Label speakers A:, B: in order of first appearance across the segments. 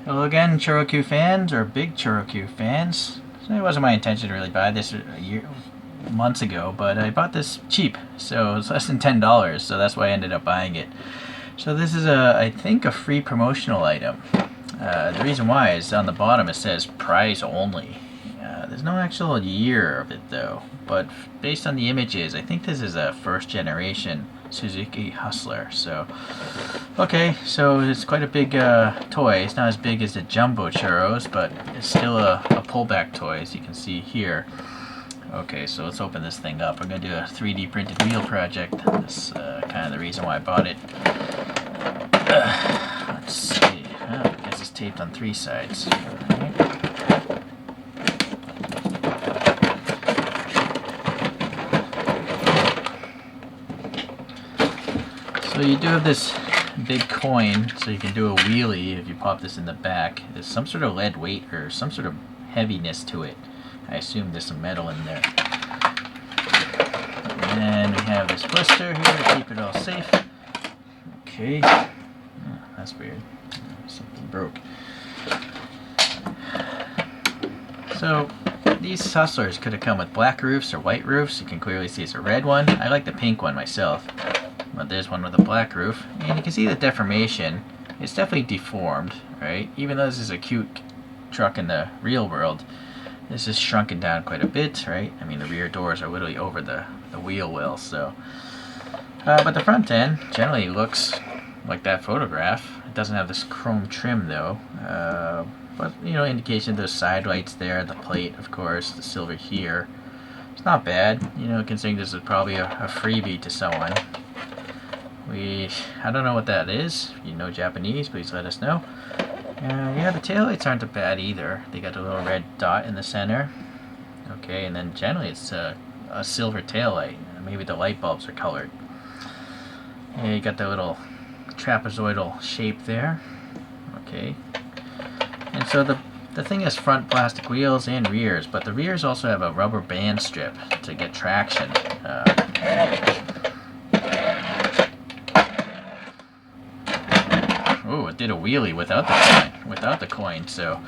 A: Hello again, Choro-Q fans, or big Choro-Q fans. So it wasn't my intention to really buy this months ago, but I bought this cheap, so it's less than $10, so that's why I ended up buying it. So this is I think a free promotional item. The reason why is on the bottom it says price only. There's no actual year of it though, but based on the images, I think this is a first generation Suzuki Hustler. So, okay, so it's quite a big toy. It's not as big as the jumbo churros, but it's still a pullback toy, as you can see here. Okay, so let's open this thing up. I'm going to do a 3D printed wheel project. That's kind of the reason why I bought it. Let's see. Oh, I guess it's taped on 3 sides. Okay. So you do have this big coin, so you can do a wheelie if you pop this in the back. There's some sort of lead weight or some sort of heaviness to it. I assume there's some metal in there. And we have this blister here to keep it all safe. Okay. Oh, that's weird. Something broke. So these Hustlers could have come with black roofs or white roofs. You can clearly see it's a red one. I like the pink one myself. But there's one with a black roof. And you can see the deformation. It's definitely deformed, right? Even though this is a cute truck in the real world, this is shrunken down quite a bit, right? I mean, the rear doors are literally over the wheel well, so. But the front end generally looks like that photograph. It doesn't have this chrome trim, though. But, you know, indication of those side lights there, the plate, of course, the silver here. It's not bad, you know, considering this is probably a freebie to someone. I don't know what that is. If you know Japanese, please let us know. Yeah, the taillights aren't bad either. They got a little red dot in the center. Okay, and then generally it's a silver taillight. Maybe the light bulbs are colored. Yeah, you got the little trapezoidal shape there. Okay. And so the thing has front plastic wheels and rears, but the rears also have a rubber band strip to get traction. Oh, it did a wheelie without the coin, so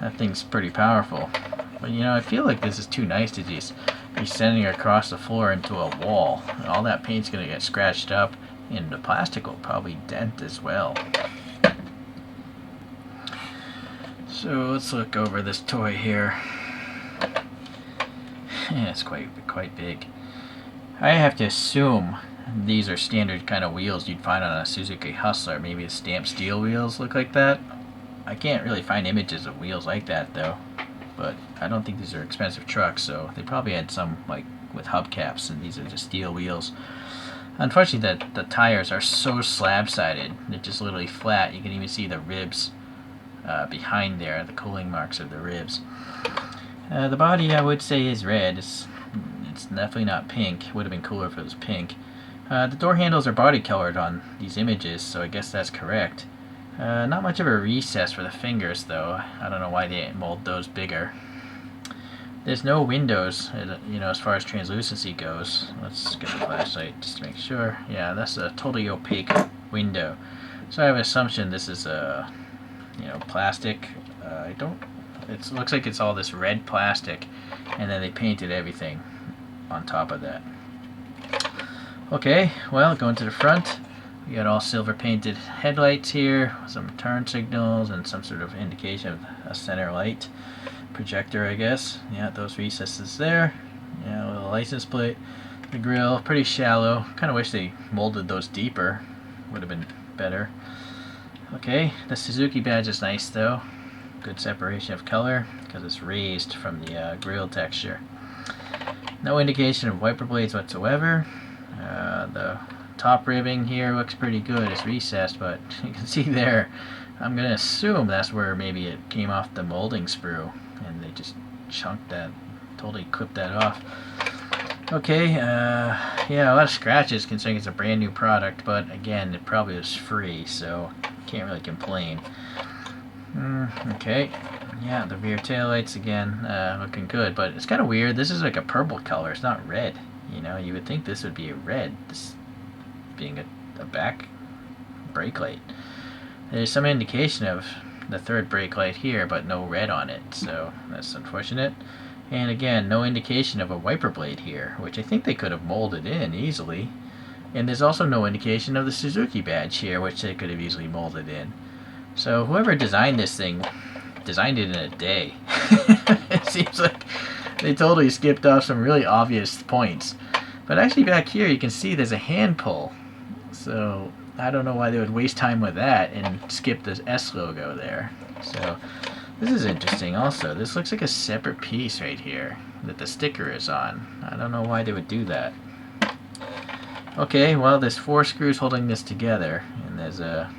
A: that thing's pretty powerful. But you know, I feel like this is too nice to just be sending it across the floor into a wall. All that paint's gonna get scratched up, and the plastic will probably dent as well. So let's look over this toy here. Yeah, it's quite big. I have to assume these are standard kind of wheels you'd find on a Suzuki Hustler. Maybe the stamped steel wheels look like that. I can't really find images of wheels like that though. But I don't think these are expensive trucks, so they probably had some like with hubcaps, and these are just steel wheels. Unfortunately, the tires are so slab-sided. They're just literally flat. You can even see the ribs behind there, the cooling marks of the ribs. The body, I would say, is red. It's definitely not pink. It would have been cooler if it was pink. The door handles are body colored on these images, so I guess that's correct. Not much of a recess for the fingers, though. I don't know why they didn't mold those bigger. There's no windows, you know, as far as translucency goes. Let's get the flashlight just to make sure. Yeah, that's a totally opaque window. So I have an assumption this is you know, plastic. It looks like it's all this red plastic, and then they painted everything on top of that. Okay, well, going to the front, we got all silver painted headlights here, some turn signals, and some sort of indication of a center light projector, I guess. Yeah, those recesses there. Yeah, a little license plate. The grill, pretty shallow. Kind of wish they molded those deeper. Would have been better. Okay, the Suzuki badge is nice though. Good separation of color because it's raised from the grill texture. No indication of wiper blades whatsoever. The top ribbing here looks pretty good. It's recessed, but you can see there, I'm going to assume that's where maybe it came off the molding sprue, and they just chunked that, totally clipped that off. Okay, yeah, a lot of scratches considering it's a brand new product, but again, it probably was free, so can't really complain. Okay, yeah, the rear taillights again, looking good, but it's kind of weird. This is like a purple color, it's not red. You know, you would think this would be a red, this being a back brake light. There's some indication of the third brake light here, but no red on it, so that's unfortunate. And again, no indication of a wiper blade here, which I think they could have molded in easily. And there's also no indication of the Suzuki badge here, which they could have easily molded in. So whoever designed this thing designed it in a day. It seems like they totally skipped off some really obvious points. But actually back here you can see there's a hand pull. So I don't know why they would waste time with that and skip the S logo there. So this is interesting also. This looks like a separate piece right here that the sticker is on. I don't know why they would do that. Okay, well there's 4 screws holding this together, and there's a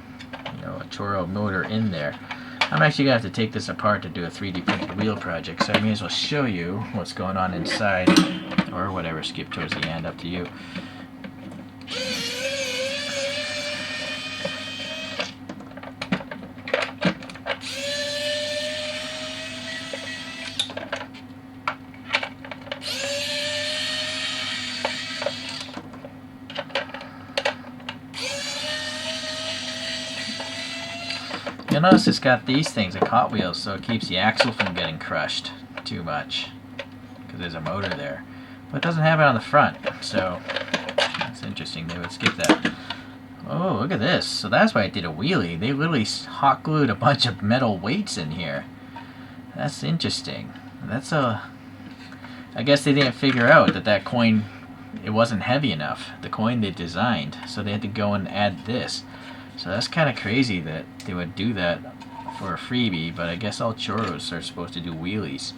A: Choro motor in there. I'm actually going to have to take this apart to do a 3D printed wheel project, so I may as well show you what's going on inside, or whatever, skip towards the end, up to you. You'll notice it's got these things, a Hot Wheels, so it keeps the axle from getting crushed too much, because there's a motor there. But it doesn't have it on the front, so that's interesting. They would skip that. Oh, look at this. So that's why it did a wheelie. They literally hot glued a bunch of metal weights in here. That's interesting. That's a... I guess they didn't figure out that coin, it wasn't heavy enough, the coin they designed, so they had to go and add this. So that's kind of crazy that they would do that for a freebie, but I guess all Choros are supposed to do wheelies.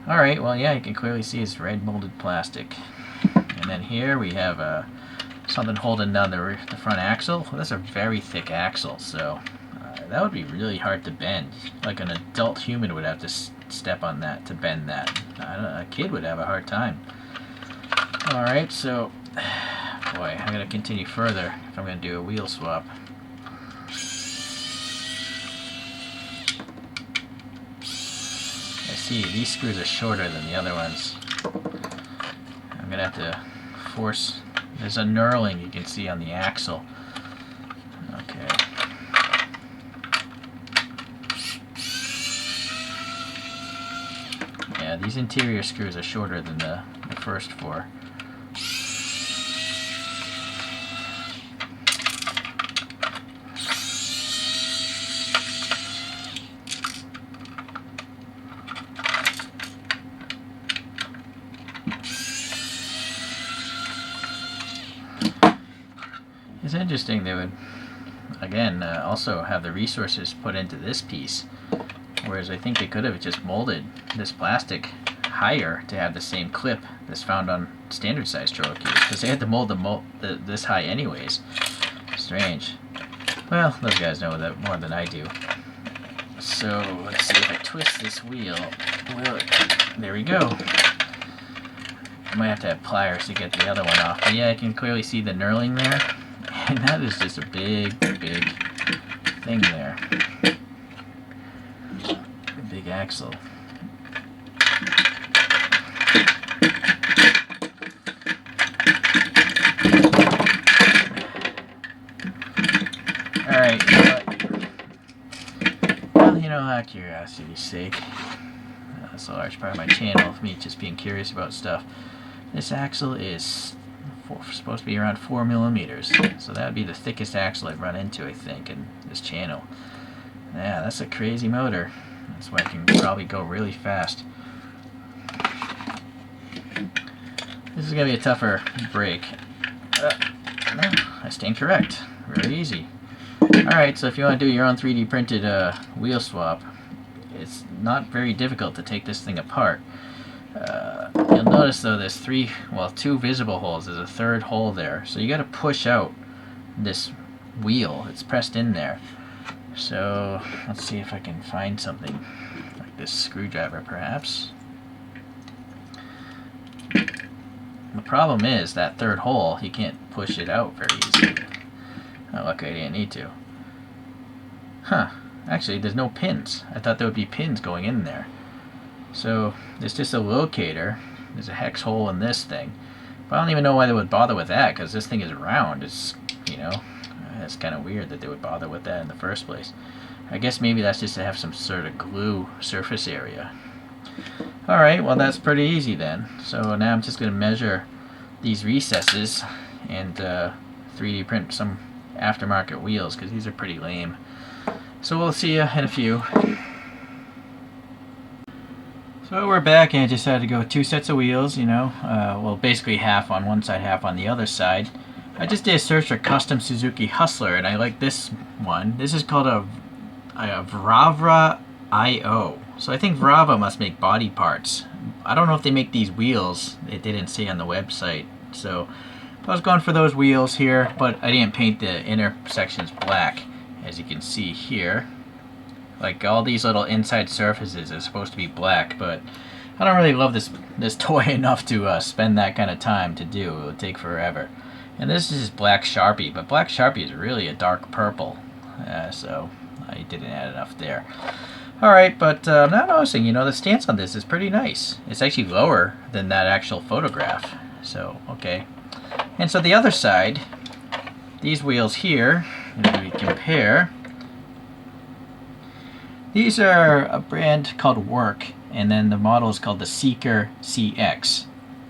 A: Alright, well yeah, you can clearly see it's red molded plastic. And then here we have something holding down the front axle. Well, that's a very thick axle, so that would be really hard to bend. Like an adult human would have to step on that to bend that. A kid would have a hard time. Alright, so, boy, I'm going to continue further if I'm going to do a wheel swap. See, these screws are shorter than the other ones. I'm gonna have to force. There's a knurling you can see on the axle. Okay. Yeah, these interior screws are shorter than the first 4. It's interesting they would, again, also have the resources put into this piece, whereas I think they could have just molded this plastic higher to have the same clip that's found on standard size ChoroQ, because they had to mold this high anyways. Strange. Well, those guys know that more than I do. So let's see if I twist this wheel. Well, there we go. I might have to have pliers to get the other one off, but yeah, I can clearly see the knurling there. And that is just a big, big thing there. A big axle. Alright, well, out of curiosity's sake, that's a large part of my channel, of me just being curious about stuff. This axle is supposed to be around 4 millimeters, so that would be the thickest axle I've run into, I think, in this channel. Yeah, that's a crazy motor. That's why it can probably go really fast. This is going to be a tougher break. No, I stand correct. Very easy. Alright, so if you want to do your own 3D printed wheel swap, it's not very difficult to take this thing apart. You'll notice though there's 2 visible holes. There's a third hole there. So you got to push out this wheel. It's pressed in there. So let's see if I can find something like this screwdriver perhaps. The problem is that third hole, you can't push it out very easily. Oh, lucky I didn't need to. Huh. Actually, there's no pins. I thought there would be pins going in there. So there's just a locator. There's a hex hole in this thing. But I don't even know why they would bother with that, because this thing is round. It's, it's kind of weird that they would bother with that in the first place. I guess maybe that's just to have some sort of glue surface area. Alright, well that's pretty easy then. So now I'm just going to measure these recesses and 3D print some aftermarket wheels, because these are pretty lame. So we'll see you in a few. So we're back, and I decided to go 2 sets of wheels, you know, well basically half on one side, half on the other side. I just did a search for custom Suzuki Hustler, and I like this one. This is called a Vravra IO. So I think Vrava must make body parts. I don't know if they make these wheels. It didn't say on the website. So I was going for those wheels here, but I didn't paint the inner sections black, as you can see here. Like all these little inside surfaces are supposed to be black, but I don't really love this toy enough to spend that kind of time to do. It would take forever. And this is black Sharpie, but black Sharpie is really a dark purple, so I didn't add enough there. Alright, but I'm not noticing, you know, the stance on this is pretty nice. It's actually lower than that actual photograph, so okay. And so the other side, these wheels here, if we compare, these are a brand called Work, and then the model is called the Seeker CX.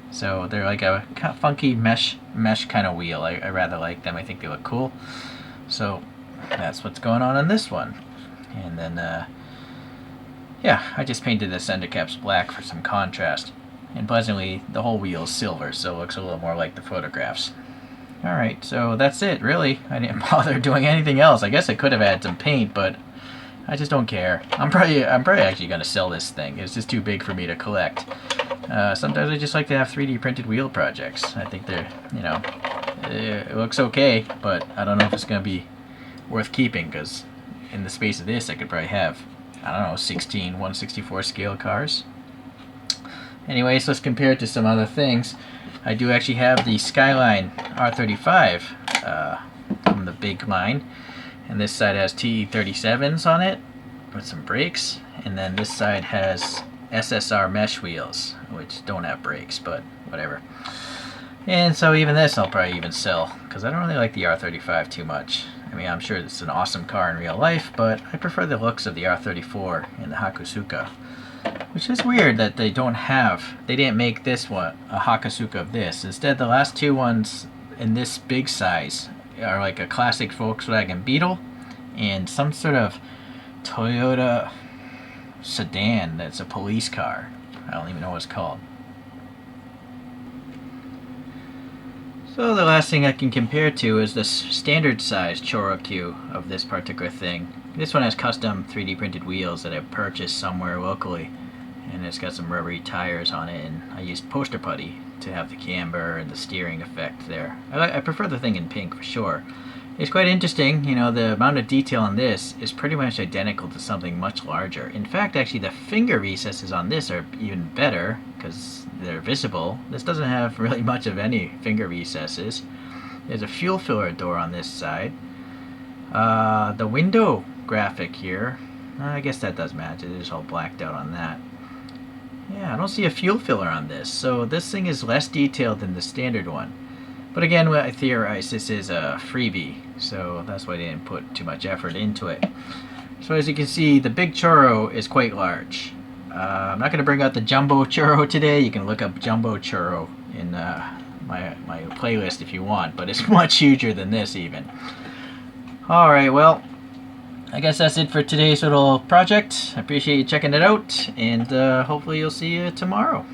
A: So they're like a funky mesh kind of wheel. I rather like them. I think they look cool. So that's what's going on this one. And then, yeah, I just painted the center caps black for some contrast. And pleasantly, the whole wheel is silver, so it looks a little more like the photographs. Alright, so that's it, really. I didn't bother doing anything else. I guess I could have added some paint, but I just don't care. I'm probably actually going to sell this thing. It's just too big for me to collect. Sometimes I just like to have 3D printed wheel projects. I think they're, you know, it looks okay, but I don't know if it's going to be worth keeping, because in the space of this I could probably have, I don't know, 16 1/64 scale cars. Anyways, let's compare it to some other things. I do actually have the Skyline R35 from the big line, and this side has TE37s on it with some brakes, and then this side has SSR mesh wheels, which don't have brakes, but whatever. And so even this I'll probably even sell, because I don't really like the R35 too much. I mean, I'm sure it's an awesome car in real life, but I prefer the looks of the R34 and the Hakusuka. Which is weird that they didn't make this one, a Hakusuka of this. Instead, the last two ones in this big size are like a classic Volkswagen Beetle and some sort of Toyota sedan that's a police car. I don't even know what it's called. So the last thing I can compare to is the standard size Choro-Q of this particular thing. This one has custom 3D printed wheels that I've purchased somewhere locally, and it's got some rubbery tires on it, and I used poster putty to have the camber and the steering effect there. I prefer the thing in pink for sure. It's quite interesting, you know, the amount of detail on this is pretty much identical to something much larger. In fact, actually the finger recesses on this are even better because they're visible. This doesn't have really much of any finger recesses. There's a fuel filler door on this side. The window graphic here, I guess that does match. It is all blacked out on that. Yeah, I don't see a fuel filler on this, so this thing is less detailed than the standard one. But again, I theorize this is a freebie, so that's why I didn't put too much effort into it. So as you can see, the big Choro is quite large. I'm not going to bring out the Jumbo Choro today. You can look up Jumbo Choro in my playlist if you want, but it's much huger than this even. Alright, well, I guess that's it for today's little project. I appreciate you checking it out, and hopefully you'll see you tomorrow.